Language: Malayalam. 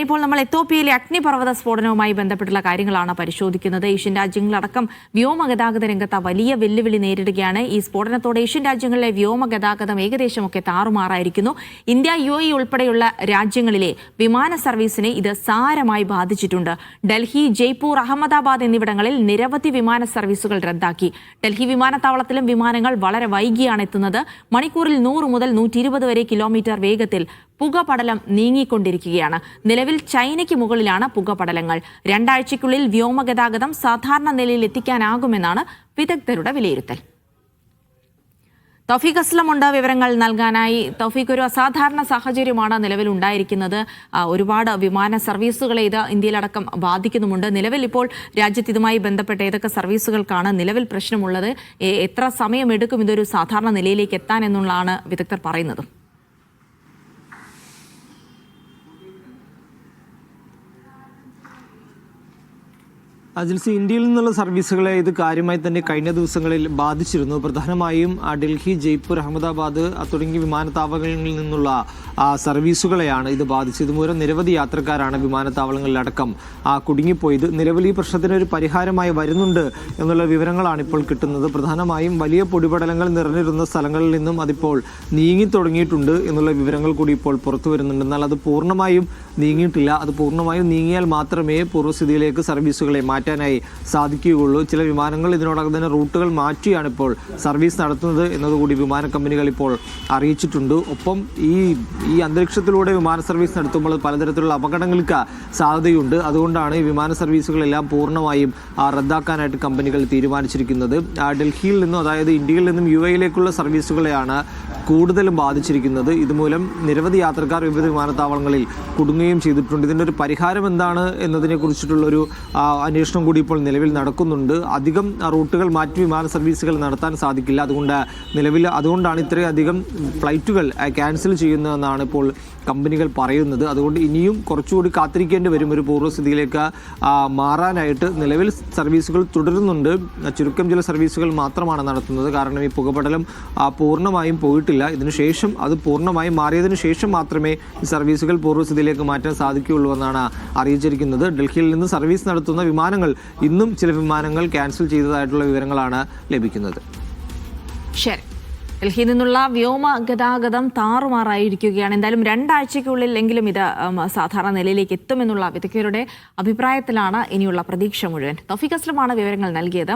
ഇപ്പോൾ നമ്മൾ എത്യോപ്യയിലെ അഗ്നിപർവ്വത സ്ഫോടനവുമായി ബന്ധപ്പെട്ടുള്ള കാര്യങ്ങളാണ് പരിശോധിക്കുന്നത്. ഏഷ്യൻ രാജ്യങ്ങളടക്കം വ്യോമഗതാഗത രംഗത്ത് വലിയ വെല്ലുവിളി നേരിടുകയാണ്. ഈ സ്ഫോടനത്തോടെ ഏഷ്യൻ രാജ്യങ്ങളിലെ വ്യോമഗതാഗതം ഏകദേശമൊക്കെ താറുമാറായിരിക്കുന്നു. ഇന്ത്യ, UAE ഉൾപ്പെടെയുള്ള രാജ്യങ്ങളിലെ വിമാന സർവീസിനെ ഇത് സാരമായി ബാധിച്ചിട്ടുണ്ട്. ഡൽഹി, ജയ്പൂർ, അഹമ്മദാബാദ് എന്നിവിടങ്ങളിൽ നിരവധി വിമാന സർവീസുകൾ റദ്ദാക്കി. ഡൽഹി വിമാനത്താവളത്തിലും വിമാനങ്ങൾ വളരെ വൈകിയാണ് എത്തുന്നത്. മണിക്കൂറിൽ 100 മുതൽ 120 വരെ കിലോമീറ്റർ വേഗത്തിൽ പുകപടലം നീങ്ങിക്കൊണ്ടിരിക്കുകയാണ്. നിലവിൽ ചൈനയ്ക്ക് മുകളിലാണ് പുകപടലങ്ങൾ. 2 ആഴ്ചയ്ക്കുള്ളിൽ വ്യോമഗതാഗതം സാധാരണ നിലയിൽ എത്തിക്കാനാകുമെന്നാണ് വിദഗ്ധരുടെ വിലയിരുത്തൽ. തൗഫീഖ് അസ്ലമുണ്ട് വിവരങ്ങൾ നൽകാനായി. തൗഫീഖ്, ഒരു അസാധാരണ സാഹചര്യമാണ് നിലവിൽ ഉണ്ടായിരിക്കുന്നത്. ഒരുപാട് വിമാന സർവീസുകളെ ഇത് ഇന്ത്യയിലടക്കം ബാധിക്കുന്നുമുണ്ട്. നിലവിൽ ഇപ്പോൾ രാജ്യത്ത് ഇതുമായി ബന്ധപ്പെട്ട ഏതൊക്കെ സർവീസുകൾക്കാണ് നിലവിൽ പ്രശ്നമുള്ളത്? എത്ര സമയമെടുക്കും ഇതൊരു സാധാരണ നിലയിലേക്ക് എത്താൻ എന്നുള്ളതാണ് വിദഗ്ധർ പറയുന്നത്. അജിൽസി, ഇന്ത്യയിൽ നിന്നുള്ള സർവീസുകളെ ഇത് കാര്യമായി തന്നെ കഴിഞ്ഞ ദിവസങ്ങളിൽ ബാധിച്ചിരുന്നു. പ്രധാനമായും ഡൽഹി, ജയ്പൂർ, അഹമ്മദാബാദ് തുടങ്ങിയ വിമാനത്താവളങ്ങളിൽ നിന്നുള്ള സർവീസുകളെയാണ് ഇത് ബാധിച്ചത്. ഇതുമൂലം നിരവധി യാത്രക്കാരാണ് വിമാനത്താവളങ്ങളിലടക്കം കുടുങ്ങിപ്പോയത്. നിലവിൽ ഈ പ്രശ്നത്തിനൊരു പരിഹാരമായി വരുന്നുണ്ട് എന്നുള്ള വിവരങ്ങളാണ് ഇപ്പോൾ കിട്ടുന്നത്. പ്രധാനമായും വലിയ പൊടിപടലങ്ങൾ നിറഞ്ഞിരുന്ന സ്ഥലങ്ങളിൽ നിന്നും അതിപ്പോൾ നീങ്ങി തുടങ്ങിയിട്ടുണ്ട് എന്നുള്ള വിവരങ്ങൾ കൂടി ഇപ്പോൾ പുറത്തു വരുന്നുണ്ട്. എന്നാൽ അത് പൂർണ്ണമായും നീങ്ങിയിട്ടില്ല. അത് പൂർണ്ണമായും നീങ്ങിയാൽ മാത്രമേ പൂർവ്വസ്ഥിതിയിലേക്ക് സർവീസുകളെ മാറ്റാനായി സാധിക്കുകയുള്ളൂ. ചില വിമാനങ്ങൾ ഇതിനോടകം തന്നെ റൂട്ടുകൾ മാറ്റിയാണ് ഇപ്പോൾ സർവീസ് നടത്തുന്നത് എന്നതുകൂടി വിമാന കമ്പനികൾ ഇപ്പോൾ അറിയിച്ചിട്ടുണ്ട്. ഒപ്പം ഈ അന്തരീക്ഷത്തിലൂടെ വിമാന സർവീസ് നടത്തുമ്പോൾ പലതരത്തിലുള്ള അപകടങ്ങൾക്ക് സാധ്യതയുണ്ട്. അതുകൊണ്ടാണ് ഈ വിമാന സർവീസുകളെല്ലാം പൂർണ്ണമായും റദ്ദാക്കാനായിട്ട് കമ്പനികൾ തീരുമാനിച്ചിരിക്കുന്നത്. ഡൽഹിയിൽ നിന്നും, അതായത് ഇന്ത്യയിൽ നിന്നും UAE-യിലേക്കുള്ള സർവീസുകളെയാണ് കൂടുതലും ബാധിച്ചിരിക്കുന്നത്. ഇതുമൂലം നിരവധി യാത്രക്കാർ വിവിധ വിമാനത്താവളങ്ങളിൽ കുടുങ്ങുകയും ചെയ്തിട്ടുണ്ട്. ഇതിൻ്റെ ഒരു പരിഹാരം എന്താണ് എന്നതിനെ കുറിച്ചിട്ടുള്ളൊരു അന്വേഷണം കൂടി ഇപ്പോൾ നിലവിൽ നടക്കുന്നുണ്ട്. അധികം റൂട്ടുകൾ മാറ്റി വിമാന സർവീസുകൾ നടത്താൻ സാധിക്കില്ല. അതുകൊണ്ടാണ് ഇത്രയധികം ഫ്ലൈറ്റുകൾ ക്യാൻസൽ ചെയ്യുന്നതെന്നാണ് ഇപ്പോൾ കമ്പനികൾ പറയുന്നത്. അതുകൊണ്ട് ഇനിയും കുറച്ചുകൂടി കാത്തിരിക്കേണ്ടി വരും ഒരു പൂർവ്വസ്ഥിതിയിലേക്ക് മാറാനായിട്ട്. നിലവിൽ സർവീസുകൾ തുടരുന്നുണ്ട്. ചുരുക്കം ചില സർവീസുകൾ മാത്രമാണ് നടത്തുന്നത്. കാരണം ഈ പുകപടലം പൂർണ്ണമായും പോയിട്ടില്ല. ഇതിനുശേഷം അത് പൂർണ്ണമായും മാറിയതിനു ശേഷം മാത്രമേ ഈ സർവീസുകൾ പൂർവ്വസ്ഥിതിയിലേക്ക് മാറ്റാൻ സാധിക്കുകയുള്ളൂ എന്നാണ് അറിയിച്ചിരിക്കുന്നത്. ഡൽഹിയിൽ നിന്ന് സർവീസ് നടത്തുന്ന വിമാനങ്ങൾ ഇന്നും ചില വിമാനങ്ങൾ ക്യാൻസൽ ചെയ്തതായിട്ടുള്ള വിവരങ്ങളാണ് ലഭിക്കുന്നത്. ശരി, ഡൽഹിയിൽ നിന്നുള്ള വ്യോമഗതാഗതം താറുമാറായിരിക്കുകയാണ്. എന്തായാലും 2 ആഴ്ചയ്ക്കുള്ളിൽ എങ്കിലും ഇത് സാധാരണ നിലയിലേക്ക് എത്തുമെന്നുള്ള വിദഗ്ധരുടെ അഭിപ്രായത്തിലാണ് ഇനിയുള്ള പ്രതീക്ഷ മുഴുവൻ. തൗഫീഖ് അസ്ലമാണ് വിവരങ്ങൾ നൽകിയത്.